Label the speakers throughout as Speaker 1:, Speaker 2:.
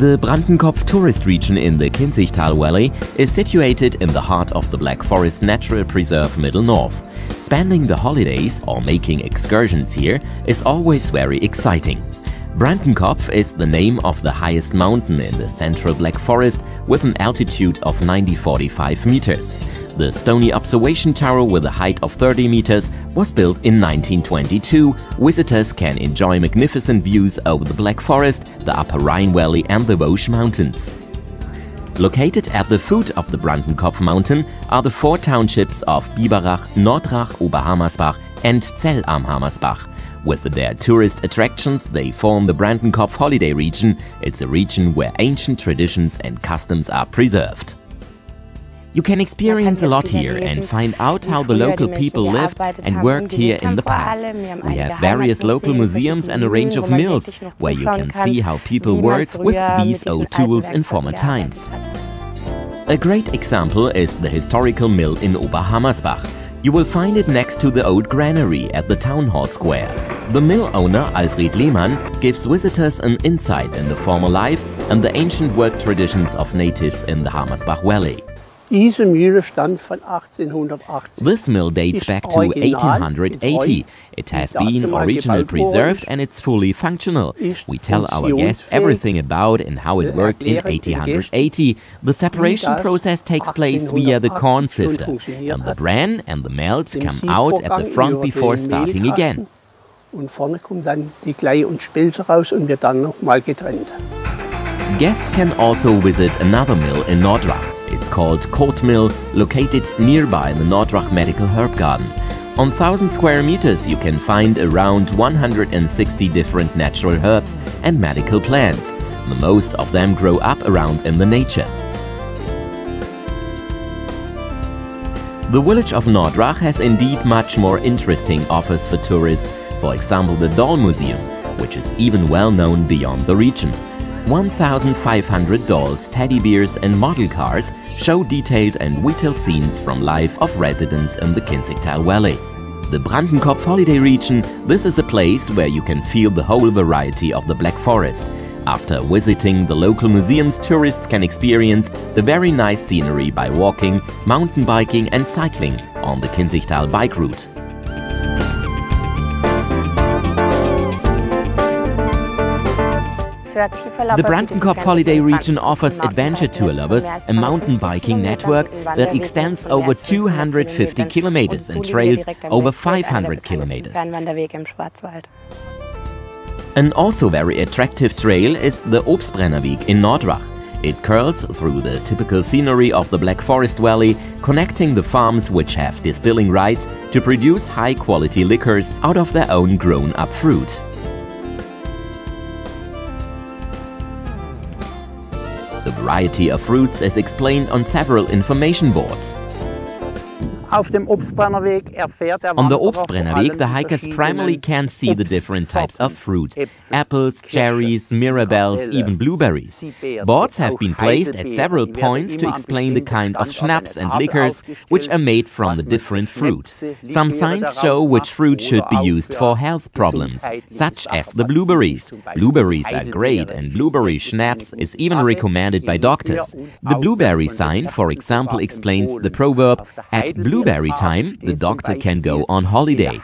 Speaker 1: The Brandenkopf tourist region in the Kinzigtal Valley is situated in the heart of the Black Forest Natural Preserve Middle North. Spending the holidays or making excursions here is always very exciting. Brandenkopf is the name of the highest mountain in the central Black Forest with an altitude of 945 meters. The stony observation tower with a height of 30 meters was built in 1922. Visitors can enjoy magnificent views over the Black Forest, the Upper Rhine Valley and the Vosges Mountains. Located at the foot of the Brandenkopf mountain are the four townships of Biberach, Nordrach, Oberhammersbach and Zell am Hammersbach. With their tourist attractions, they form the Brandenkopf holiday region. It's a region where ancient traditions and customs are preserved. You can experience a lot here and find out how the local people lived and worked here in the past. We have various local museums and a range of mills where you can see how people worked with these old tools in former times. A great example is the historical mill in Oberhammersbach. You will find it next to the old granary at the town hall square. The mill owner Alfred Lehmann gives visitors an insight in the former life and the ancient work traditions of natives in the Hammersbach Valley.
Speaker 2: This mill
Speaker 1: dates back to 1880. It has been originally preserved and it's fully functional. We tell our guests everything about and how it worked in 1880. The separation process takes place via the corn sifter, and the bran and the melt come out at the front before starting again. Guests can also visit another mill in Nordrach. It's called Kot Mill, located nearby the Nordrach Medical Herb Garden. On 1,000 square meters you can find around 160 different natural herbs and medical plants. The most of them grow up around in the nature. The village of Nordrach has indeed much more interesting offers for tourists, for example the Doll Museum, which is even well known beyond the region. 1,500 dolls, teddy bears and model cars show detailed and vital scenes from life of residents in the Kinzigtal Valley. The Brandenkopf holiday region, this is a place where you can feel the whole variety of the Black Forest. After visiting the local museums, tourists can experience the very nice scenery by walking, mountain biking and cycling on the Kinzigtal bike route. The Brandenkopf holiday region offers adventure tour lovers a mountain biking network that extends over 250 kilometers and trails over 500 kilometers. An also very attractive trail is the Obstbrennerweg in Nordrach. It curls through the typical scenery of the Black Forest Valley, connecting the farms which have distilling rights to produce high-quality liquors out of their own grown-up fruit. The variety of fruits is explained on several information boards. On the Obstbrennerweg, the hikers primarily can see the different types of fruit: apples, cherries, mirabelles, even blueberries. Boards have been placed at several points to explain the kind of schnapps and liquors which are made from the different fruits. Some signs show which fruit should be used for health problems, such as the blueberries. Blueberries are great and blueberry schnapps is even recommended by doctors. The blueberry sign, for example, explains the proverb, "At blueberry time, the doctor can go on holiday."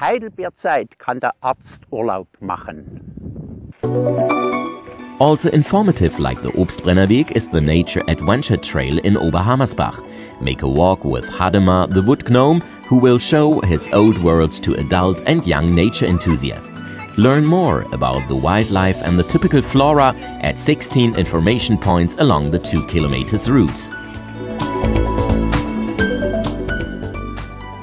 Speaker 1: Also informative like the Obstbrennerweg is the Nature Adventure Trail in Oberhammersbach. Make a walk with Hademar, the wood gnome, who will show his old world to adult and young nature enthusiasts. Learn more about the wildlife and the typical flora at 16 information points along the 2 kilometers route.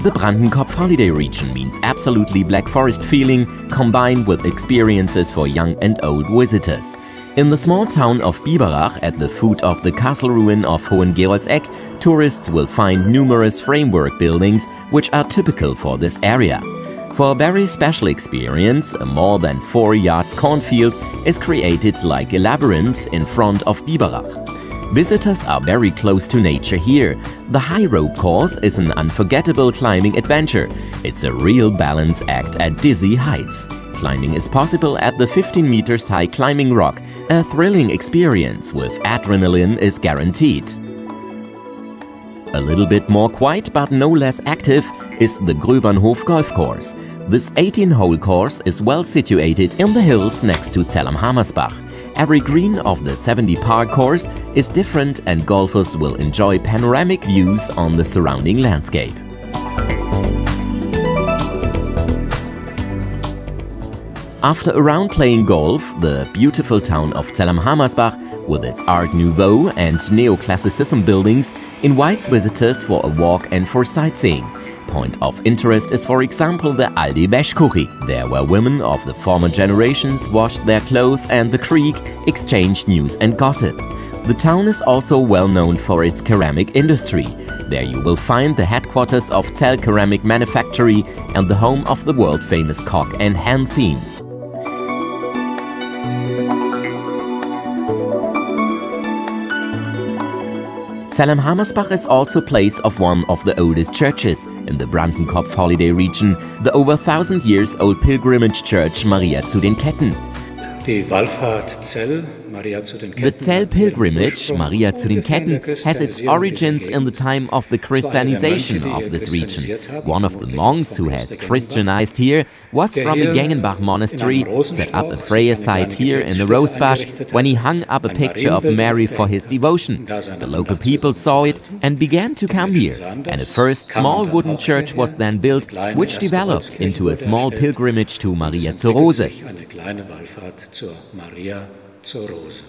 Speaker 1: The Brandenkopf holiday region means absolutely Black Forest feeling combined with experiences for young and old visitors. In the small town of Biberach at the foot of the castle ruin of Hohengeroldseck, tourists will find numerous framework buildings which are typical for this area. For a very special experience, a more than 4 yards cornfield is created like a labyrinth in front of Biberach. Visitors are very close to nature here. The high rope course is an unforgettable climbing adventure. It's a real balance act at dizzy heights. Climbing is possible at the 15 meters high climbing rock. A thrilling experience with adrenaline is guaranteed. A little bit more quiet but no less active is the Gröbernhof golf course. This 18-hole course is well situated in the hills next to Zell-am-Hammersbach. Every green of the 70-par course is different and golfers will enjoy panoramic views on the surrounding landscape. After a round playing golf, the beautiful town of Zell-am-Hammersbach, with its Art Nouveau and Neoclassicism buildings, invites visitors for a walk and for sightseeing. Point of interest is, for example, the Alte Wäschküche. There where women of the former generations washed their clothes and the creek exchanged news and gossip. The town is also well known for its ceramic industry. There you will find the headquarters of Zell Ceramic Manufactory and the home of the world-famous cock and hen theme. Zell-am-Hammersbach is also place of one of the oldest churches in the Brandenkopf holiday region, the over 1,000 years old pilgrimage church Maria zu den Ketten.
Speaker 2: Die Wallfahrt Zell, Maria zu den Ketten.
Speaker 1: The Zell pilgrimage, Maria zu den Ketten, has its origins in the time of the Christianization of this region. One of the monks who has Christianized here was from the Gengenbach monastery, set up a prayer site here in the Rosebush when he hung up a picture of Mary for his devotion. The local people saw it and began to come here, and a first small wooden church was then built, which developed into a small pilgrimage to Maria zur Rose.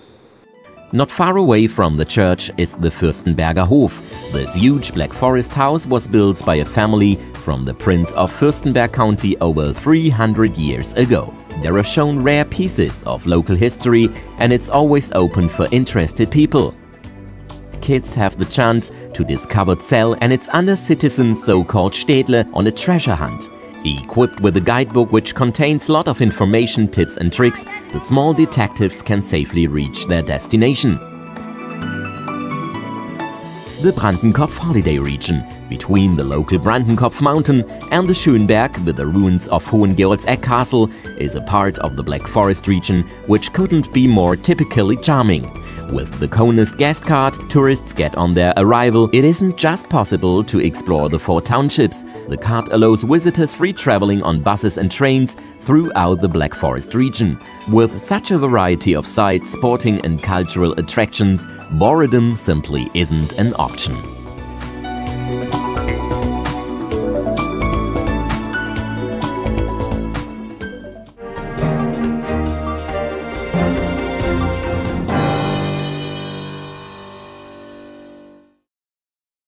Speaker 1: Not far away from the church is the Fürstenberger Hof. This huge Black Forest house was built by a family from the Prince of Fürstenberg County over 300 years ago. There are shown rare pieces of local history and it's always open for interested people. Kids have the chance to discover Zell and its under-citizens, so-called Städtle, on a treasure hunt. Equipped with a guidebook which contains a lot of information, tips and tricks, the small detectives can safely reach their destination. The Brandenkopf holiday region, between the local Brandenkopf mountain and the Schönberg with the ruins of Hohengeorgseck Castle, is a part of the Black Forest region which couldn't be more typically charming. With the Konest guest card, tourists get on their arrival. It isn't just possible to explore the 4 townships. The card allows visitors free traveling on buses and trains throughout the Black Forest region. With such a variety of sites, sporting and cultural attractions, boredom simply isn't an option.